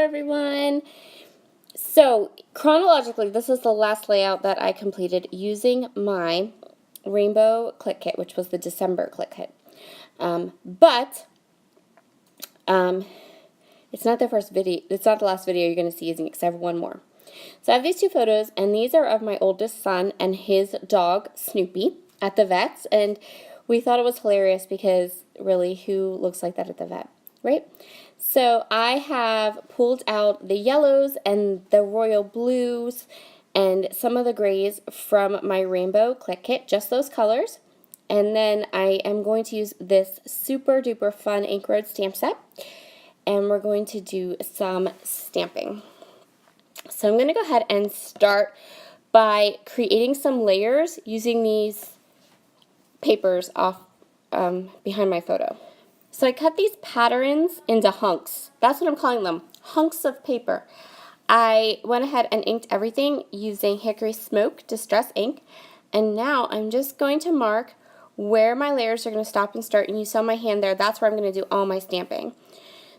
everyone. So chronologically, this is the last layout that I completed using my rainbow Clique Kit, which was the December Clique Kit. But it's not the first video. It's not the last video you're going to see using it, because I have one more. So I have these two photos, and these are of my oldest son and his dog Snoopy at the vet's, and we thought it was hilarious because really, who looks like that at the vet, right? So I have pulled out the yellows and the royal blues and some of the grays from my rainbow Clique Kit, just those colors. And then I am going to use this super duper fun ink road stamp set, and we're going to do some stamping. So I'm going to go ahead and start by creating some layers using these papers off behind my photo. So I cut these patterns into hunks. That's what I'm calling them, hunks of paper. I went ahead and inked everything using Hickory Smoke Distress ink, and now I'm just going to mark where my layers are going to stop and start, and you saw my hand there, that's where I'm going to do all my stamping.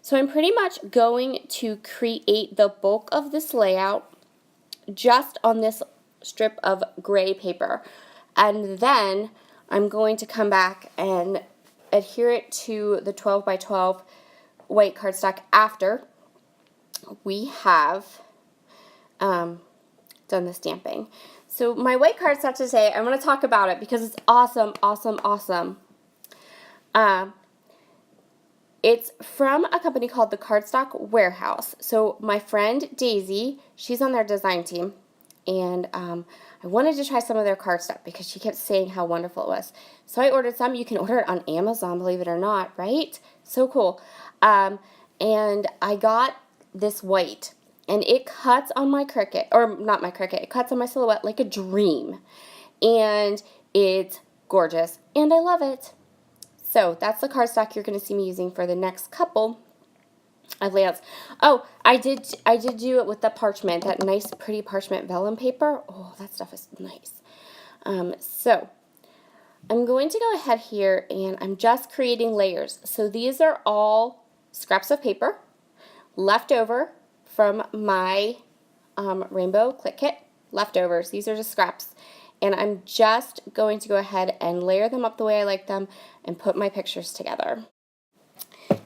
So I'm pretty much going to create the bulk of this layout just on this strip of gray paper, and then I'm going to come back and adhere it to the 12 by 12 white cardstock after we have done the stamping. So my white cardstock today, I'm going to talk about it because it's awesome, awesome, awesome. It's from a company called the Cardstock Warehouse. So my friend Daisy, she's on their design team, and I wanted to try some of their cardstock because she kept saying how wonderful it was. So I ordered some. You can order it on Amazon, believe it or not, right? So cool. And I got this white, and it cuts on my Cricut, or not my Cricut, it cuts on my silhouette like a dream. And it's gorgeous, and I love it. So that's the cardstock you're going to see me using for the next couple of layouts. Oh, I did do it with the parchment, that nice pretty parchment vellum paper. Oh, that stuff is nice. So I'm going to go ahead here, and I'm just creating layers. So these are all scraps of paper left over from my rainbow Clique Kit. Leftovers. These are just scraps. And I'm just going to go ahead and layer them up the way I like them and put my pictures together.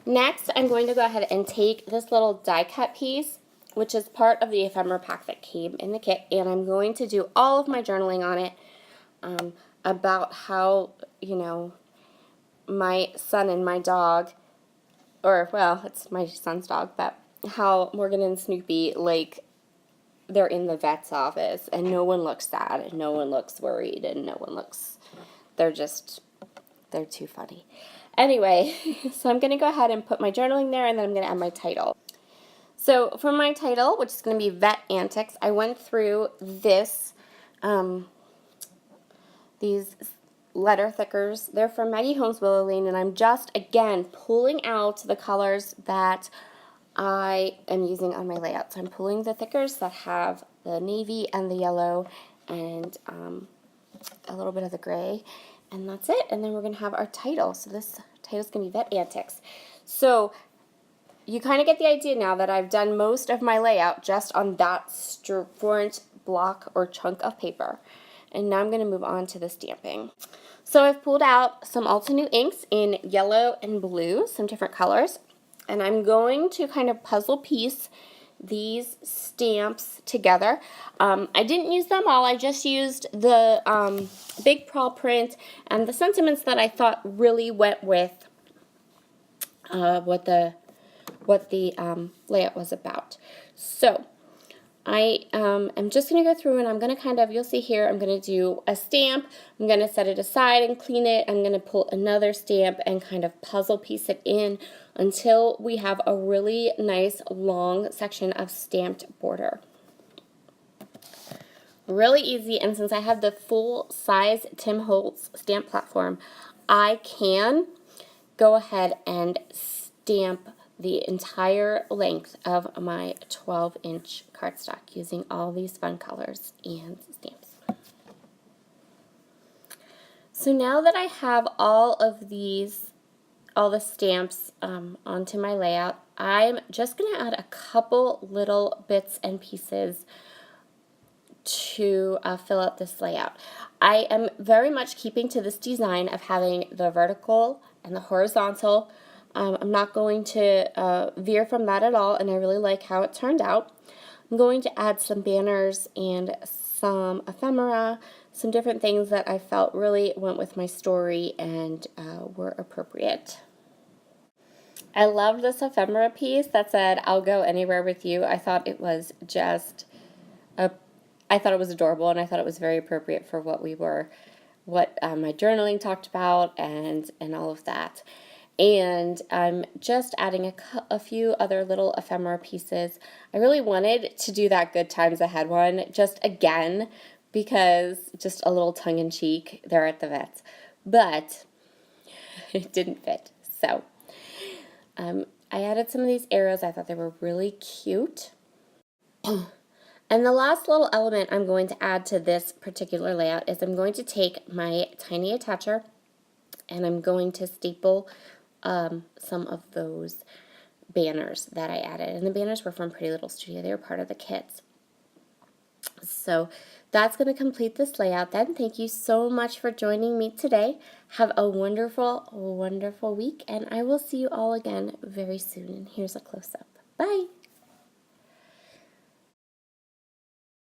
Next, I'm going to go ahead and take this little die cut piece, which is part of the ephemera pack that came in the kit, and I'm going to do all of my journaling on it about how, you know, my son and my dog, or, well, it's my son's dog, but how Morgan and Snoopy, like, they're in the vet's office, and no one looks sad, and no one looks worried, and no one looks, they're too funny. Anyway, so I'm going to go ahead and put my journaling there, and then I'm going to add my title. So for my title, which is going to be Vet Antics, I went through this, these letter thickers. They're from Maggie Holmes Willow Lane, and I'm just, again, pulling out the colors that I am using on my layout. So I'm pulling the thickers that have the navy and the yellow and a little bit of the gray, and that's it. And then we're going to have our title. So this title is going to be Vet Antics. So you kind of get the idea now that I've done most of my layout just on that four-inch block or chunk of paper. And now I'm going to move on to the stamping. So I've pulled out some Altenew inks in yellow and blue, some different colors. And I'm going to kind of puzzle piece these stamps together. I didn't use them all. I just used the big pearl print and the sentiments that I thought really went with what the layout was about. So I am just going to go through, and I'm going to kind of, you'll see here, I'm going to do a stamp, I'm going to set it aside and clean it, I'm going to pull another stamp and kind of puzzle piece it in until we have a really nice long section of stamped border. Really easy, and since I have the full-size Tim Holtz stamp platform, I can go ahead and stamp the entire length of my 12-inch cardstock using all these fun colors and stamps. So now that I have all of these all the stamps onto my layout, I'm just going to add a couple little bits and pieces to fill out this layout. I am very much keeping to this design of having the vertical and the horizontal. I'm not going to veer from that at all, and I really like how it turned out. I'm going to add some banners and some ephemera, some different things that I felt really went with my story and were appropriate. I loved this ephemera piece that said, "I'll go anywhere with you." I thought it was just I thought it was adorable, and I thought it was very appropriate for what my journaling talked about and all of that. And I'm just adding a few other little ephemera pieces. I really wanted to do that Good Times Ahead one just again, because just a little tongue-in-cheek, they're at the vets, but it didn't fit. So I added some of these arrows. I thought they were really cute. And the last little element I'm going to add to this particular layout is I'm going to take my tiny attacher and I'm going to staple some of those banners that I added. And the banners were from Pretty Little Studio. They were part of the kits. So that's going to complete this layout then. Thank you so much for joining me today. Have a wonderful, wonderful week, and I will see you all again very soon. And here's a close-up. Bye!